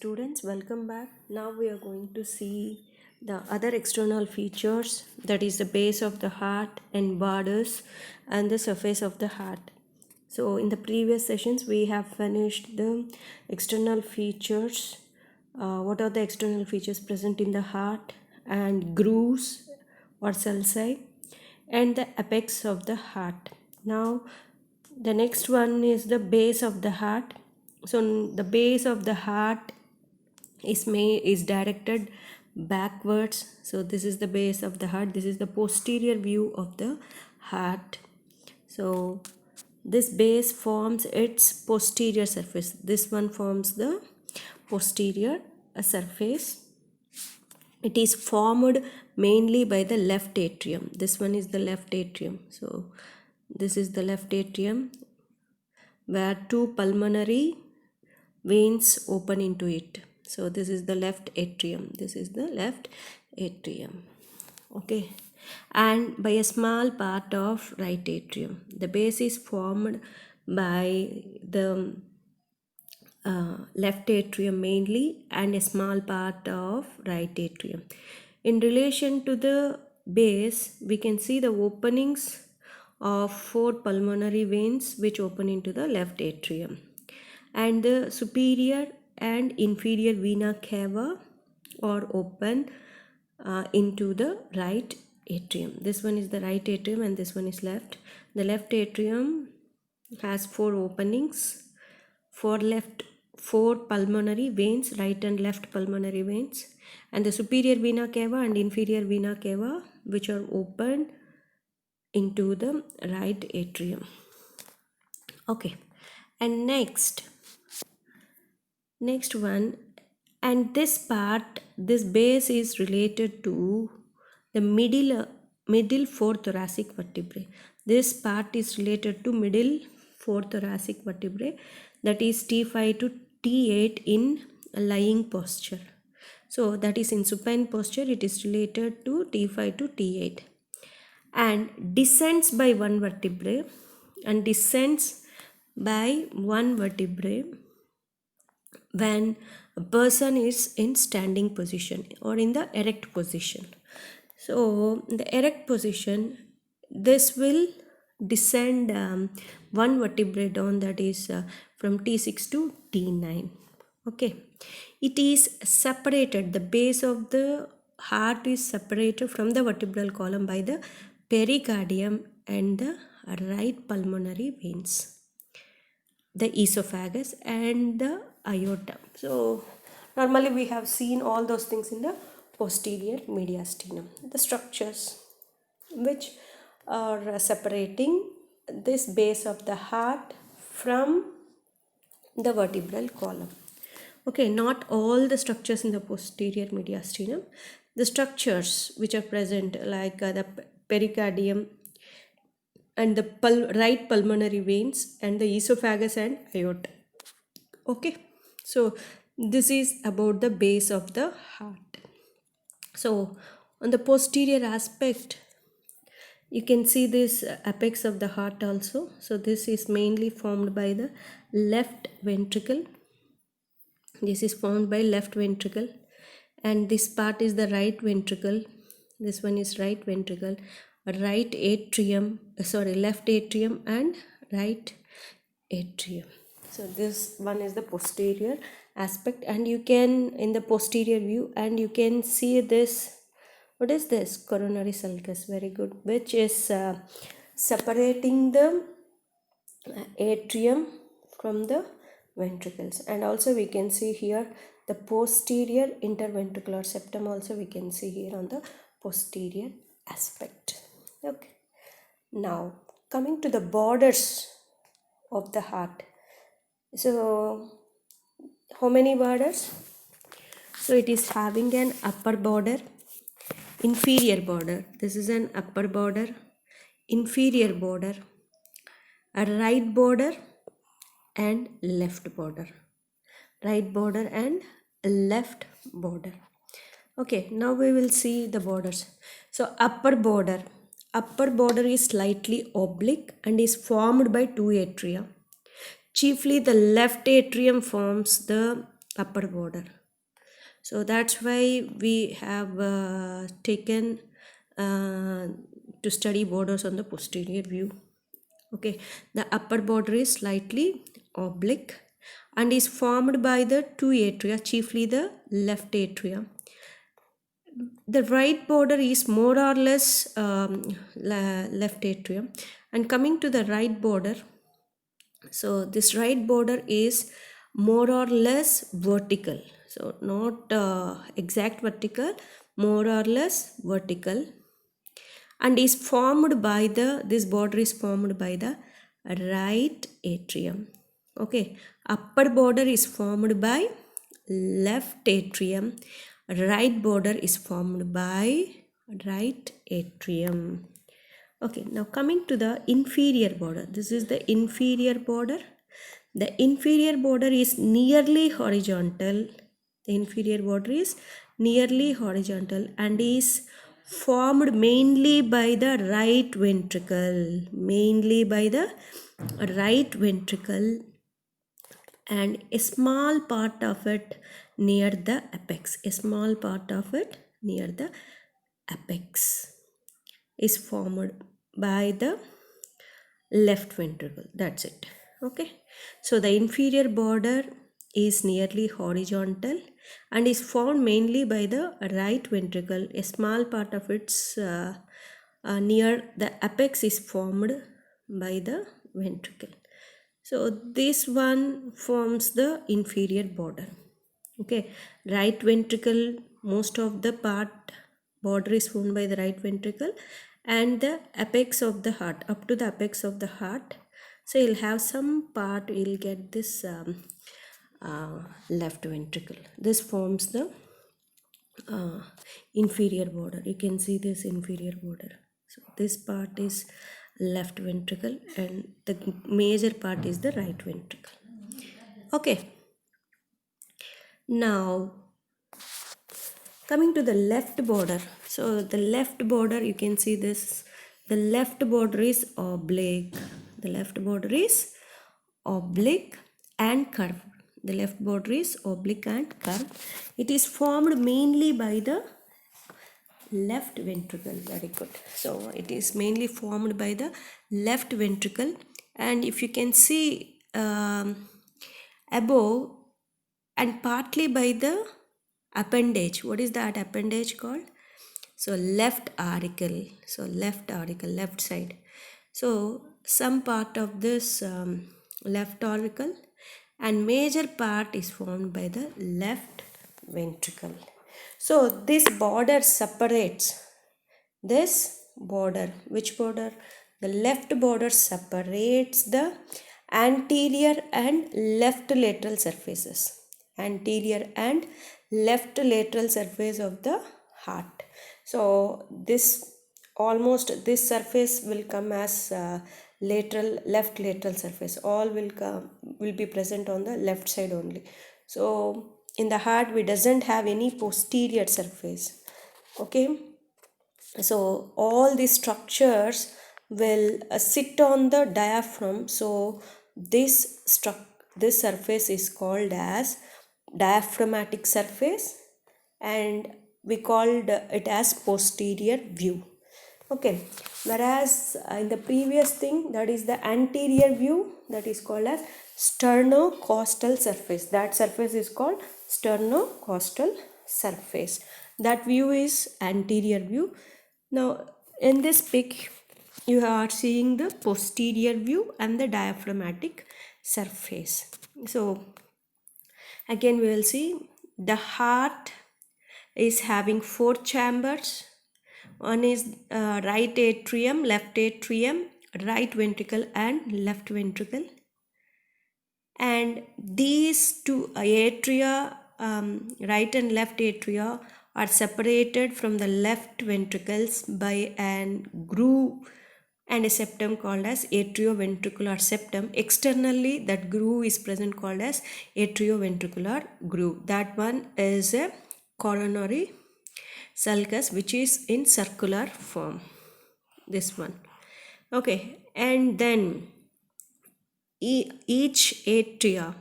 Students, welcome back. Now we are going to see the other external features, that is the base of the heart and borders and the surface of the heart. So in the previous sessions we have finished the external features. What are the external features present in the heart, and grooves or sulci, and the apex of the heart. Now the next one is the base of the heart. So the base of the heart is directed backwards. So this is the base of the heart. This is the posterior view of the heart. So this base forms its posterior surface. This one forms the posterior surface. It is formed mainly by the left atrium. This one is the left atrium. So this is the left atrium where two pulmonary veins open into it. So this is the left atrium. This is the left atrium. Okay. And by a small part of right atrium. The base is formed by the left atrium mainly and a small part of right atrium. In relation to the base, we can see the openings of four pulmonary veins which open into the left atrium, and the superior and inferior vena cava are open into the right atrium. This one is the right atrium and this one is left. The left atrium has four openings, four pulmonary veins, right and left pulmonary veins, and the superior vena cava and inferior vena cava which are open into the right atrium. Okay, and next one, and this base is related to the middle four thoracic vertebrae. This part is related to middle four thoracic vertebrae, that is T5 to T8 in lying posture. So that is in supine posture, it is related to T5 to T8 and descends by one vertebrae when a person is in standing position or in the erect position. So the erect position, this will descend one vertebrae down, that is from T6 to T9. Okay, it is separated, the base of the heart is separated from the vertebral column by the pericardium and the right pulmonary veins, the esophagus and the aorta. So normally we have seen all those things in the posterior mediastinum, the structures which are separating this base of the heart from the vertebral column. Okay, not all the structures in the posterior mediastinum, the structures which are present like the pericardium and the right pulmonary veins and the esophagus and aorta. Okay, so this is about the base of the heart. So on the posterior aspect, you can see this apex of the heart also. So this is mainly formed by the left ventricle. This is formed by left ventricle, and this part is the right ventricle. This one is right ventricle, left atrium and right atrium. So this one is the posterior aspect, and you can, in the posterior view, and you can see this. What is this? Coronary sulcus. Very good. Which is separating the atrium from the ventricles, and also we can see here the posterior interventricular septum also we can see here on the posterior aspect. Okay, now coming to the borders of the heart. So how many borders? So it is having an upper border, inferior border. This is an upper border, inferior border, a right border and left border. Right border and left border. Okay, now we will see the borders. So upper border is slightly oblique and is formed by two atria. Chiefly the left atrium forms the upper border. So that's why we have taken to study borders on the posterior view. Okay, the upper border is slightly oblique and is formed by the two atria, chiefly the left atria. The right border is more or less left atrium, and coming to the right border, so this right border is more or less vertical, so not exact vertical, more or less vertical, and is formed by the, this border is formed by the right atrium. Okay, upper border is formed by left atrium, right border is formed by right atrium. Okay, now coming to the inferior border, this is the inferior border. The inferior border is nearly horizontal. The inferior border is nearly horizontal and is formed mainly by the right ventricle, mainly by the right ventricle, and a small part of it near the apex. A small part of it near the apex is formed by the left ventricle. That's it. Okay, so the inferior border is nearly horizontal and is formed mainly by the right ventricle. A small part of its near the apex is formed by the ventricle. So this one forms the inferior border. Okay, right ventricle, most of the part border is formed by the right ventricle, and the apex of the heart, up to the apex of the heart. So you'll have some part, you'll get this left ventricle. This forms the inferior border. You can see this inferior border. So this part is left ventricle and the major part is the right ventricle. Okay, now coming to the left border. So the left border, you can see this, the left border is oblique. The left border is oblique and curved. The left border is oblique and curved. It is formed mainly by the left ventricle. Very good. So it is mainly formed by the left ventricle, and if you can see above, and partly by the appendage. What is that appendage called? So left auricle. So left auricle, left side. So some part of this left auricle and major part is formed by the left ventricle. So this border separates, this border, which border? The left border separates the anterior and left lateral surfaces, anterior and left lateral surface of the heart. So this, almost this surface will come as lateral, left lateral surface. All will be present on the left side only. So in the heart we doesn't have any posterior surface. Okay, so all these structures will sit on the diaphragm. So this surface is called as diaphragmatic surface, and we called it as posterior view. Okay, whereas in the previous thing, that is the anterior view, that is called as sternocostal surface. That surface is called sternocostal surface. That view is anterior view. Now in this pic you are seeing the posterior view and the diaphragmatic surface. So again we will see the heart is having 4 chambers. One is right atrium, left atrium, right ventricle and left ventricle. And these two atria, right and left atria, are separated from the left ventricles by an groove and a septum called as atrioventricular septum. Externally, that groove is present called as atrioventricular groove. That one is a coronary sulcus which is in circular form. This one. Okay, and then each atria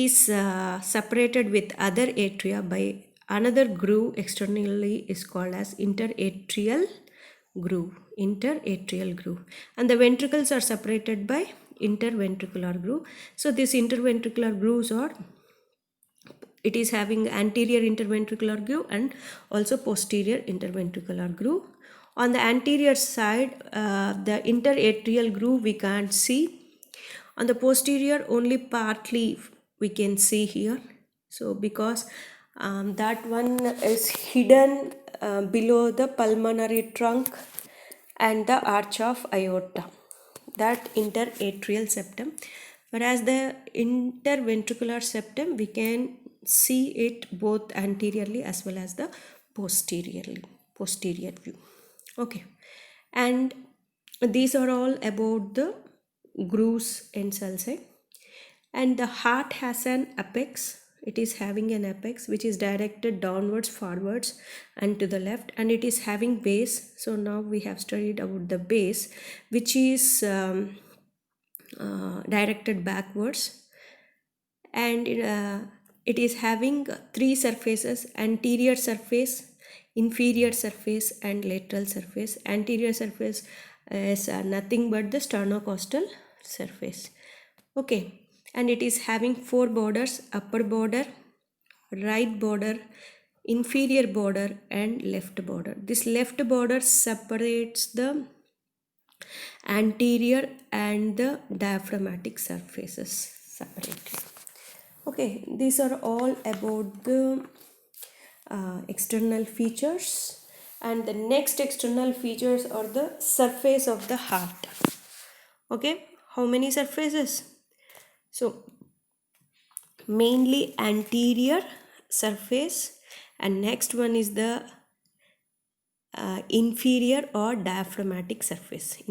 is separated with other atria by another groove externally is called as interatrial groove. And the ventricles are separated by interventricular groove. So these interventricular grooves are, it is having anterior interventricular groove and also posterior interventricular groove. On the anterior side, the interatrial groove we can't see. On the posterior, only partly we can see here. So because that one is hidden below the pulmonary trunk and the arch of aorta, that interatrial septum. Whereas the interventricular septum, we can see it both anteriorly as well as the posterior view. Okay, and these are all about the grooves and cell side. And the heart has an apex. It is having an apex which is directed downwards, forwards and to the left, and it is having base. So now we have studied about the base, which is directed backwards, and it is having three surfaces: anterior surface, inferior surface and lateral surface. Anterior surface is nothing but the sternocostal surface. Okay, and it is having four borders: upper border, right border, inferior border and left border. This left border separates the anterior and the diaphragmatic surfaces separately. Okay, these are all about the external features, and the next external features are the surface of the heart. Okay, how many surfaces? So mainly anterior surface, and next one is the inferior or diaphragmatic surface.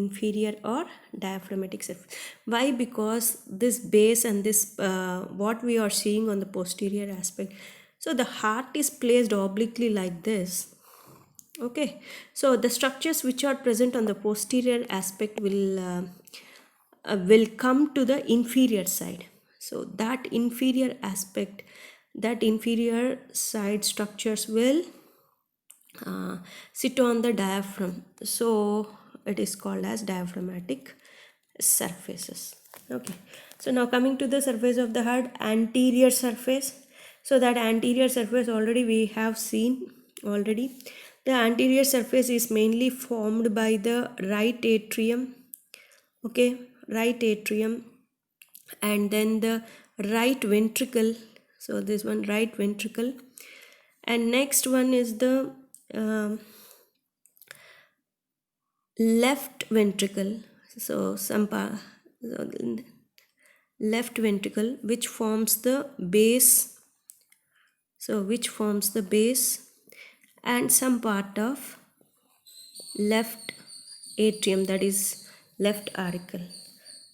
Why? Because this base and this what we are seeing on the posterior aspect, so the heart is placed obliquely like this. Okay, so the structures which are present on the posterior aspect will come to the inferior side. So that inferior aspect, that inferior side structures will sit on the diaphragm. So it is called as diaphragmatic surfaces. Okay, so now coming to the surface of the heart, anterior surface. So that anterior surface already we have seen already. The anterior surface is mainly formed by the right atrium. Okay, right atrium, and then the right ventricle. So this one, right ventricle, and next one is the left ventricle. So left ventricle, which forms the base. So which forms the base and some part of left atrium, that is left auricle.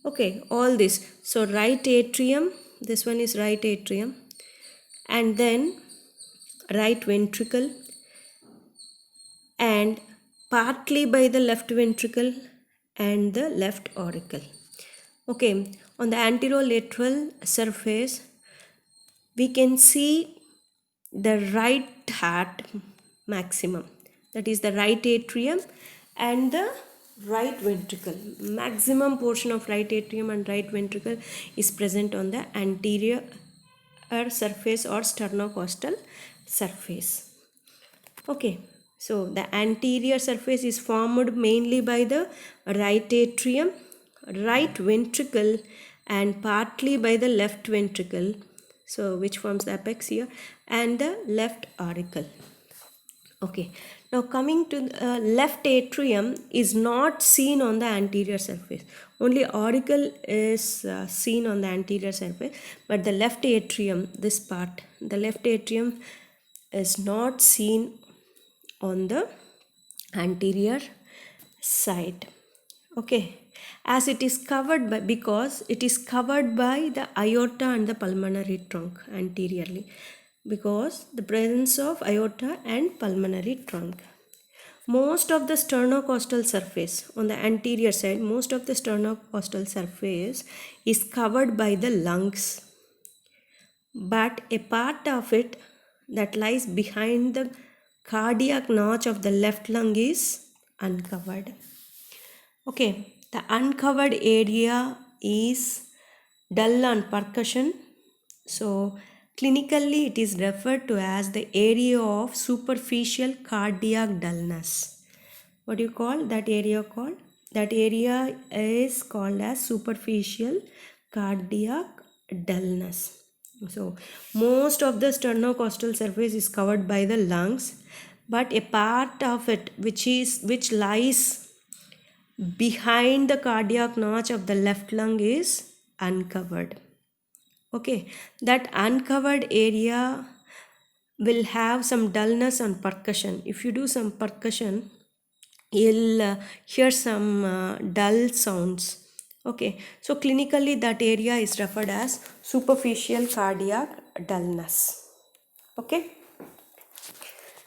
Okay, all this. So right atrium, this one is right atrium, and then right ventricle, and partly by the left ventricle and the left auricle. Okay, on the anterolateral surface, we can see the right heart maximum, that is the right atrium and the right ventricle. Maximum portion of right atrium and right ventricle is present on the anterior surface or sternocostal surface. Okay, so the anterior surface is formed mainly by the right atrium, right ventricle and partly by the left ventricle, so which forms the apex here, and the left auricle. Okay, now coming to left atrium is not seen on the anterior surface. Only auricle is seen on the anterior surface, but the left atrium, this part, the left atrium is not seen on the anterior side. Okay, as it is covered by, because it is covered by the aorta and the pulmonary trunk anteriorly, because the presence of aorta and pulmonary trunk. Most of the sternocostal surface on the anterior side, most of the sternocostal surface is covered by the lungs. but a part of it that lies behind the cardiac notch of the left lung is uncovered. Okay, the uncovered area is dull on percussion. So, clinically, it is referred to as the area of superficial cardiac dullness. What do you call that area called? That area is called as superficial cardiac dullness. So, most of the sternocostal surface is covered by the lungs, but a part of it which lies behind the cardiac notch of the left lung is uncovered. Okay, that uncovered area will have some dullness on percussion. If you do some percussion, you'll hear some dull sounds. Okay, so clinically that area is referred as superficial cardiac dullness. Okay.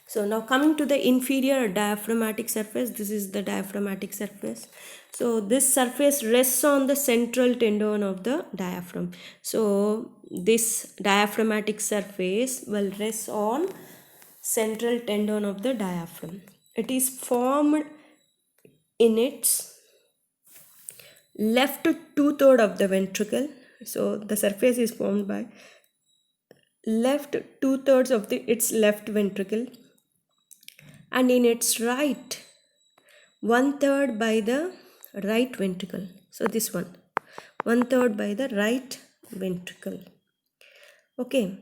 So now coming to the inferior diaphragmatic surface, this is the diaphragmatic surface. So this surface rests on the central tendon of the diaphragm. So this diaphragmatic surface will rest on central tendon of the diaphragm. It is formed in its left two-third of the ventricle. So the surface is formed by left two-thirds of its left ventricle, and in its right one-third by the right ventricle. So this one-third by the right ventricle. Okay,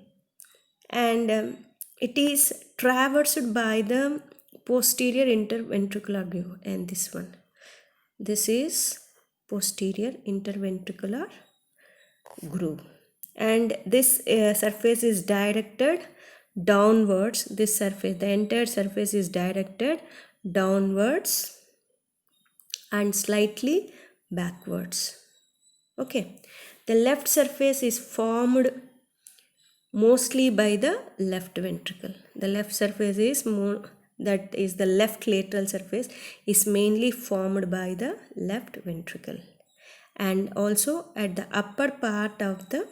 and it is traversed by the posterior interventricular groove, and this is posterior interventricular groove, and this surface is directed downwards. This surface, the entire surface is directed downwards and slightly backwards. Okay, the left surface is formed mostly by the left ventricle. The left surface is that is the left lateral surface is mainly formed by the left ventricle, and also at the upper part of the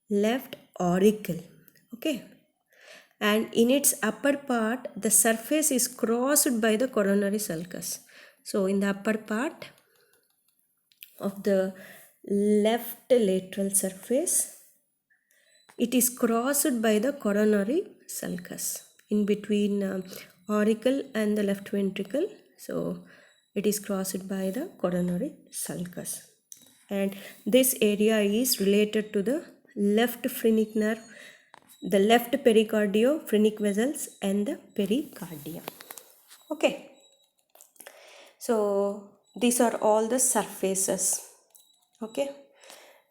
left auricle. Okay, and in its upper part the surface is crossed by the coronary sulcus. So in the upper part of the left lateral surface, it is crossed by the coronary sulcus in between auricle and the left ventricle. So it is crossed by the coronary sulcus, and this area is related to the left phrenic nerve, the left pericardio-phrenic vessels, and the pericardium. Okay, so these are all the surfaces. Okay,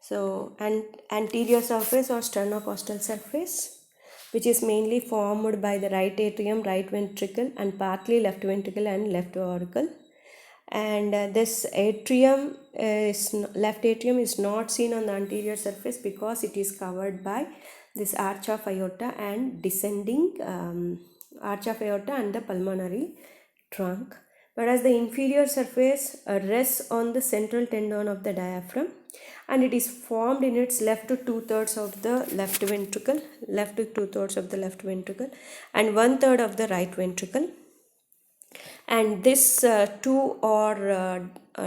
so anterior surface or sternocostal surface, which is mainly formed by the right atrium, right ventricle, and partly left ventricle and left auricle. And this atrium left atrium is not seen on the anterior surface because it is covered by this arch of aorta and descending arch of aorta and the pulmonary trunk. Whereas the inferior surface rests on the central tendon of the diaphragm, and it is formed in its left two-thirds of the left ventricle, and one-third of the right ventricle. And this two are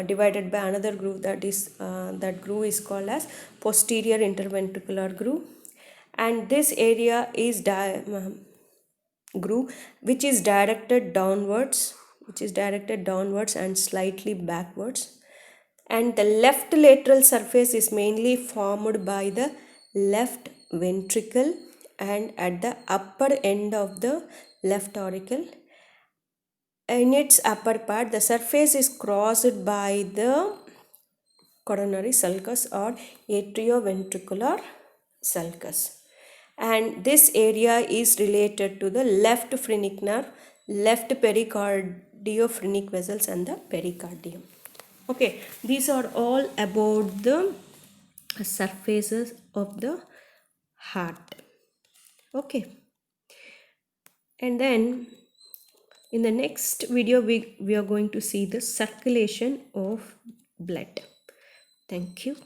divided by another groove, that groove is called as posterior interventricular groove, and this area is groove which is directed downwards and slightly backwards, and the left lateral surface is mainly formed by the left ventricle and at the upper end of the left auricle. In its upper part, the surface is crossed by the coronary sulcus or atrioventricular sulcus, and this area is related to the left phrenic nerve, left pericardio-phrenic vessels, and the pericardium. Okay, these are all about the surfaces of the heart. Okay, and then in the next video we are going to see the circulation of blood. Thank you.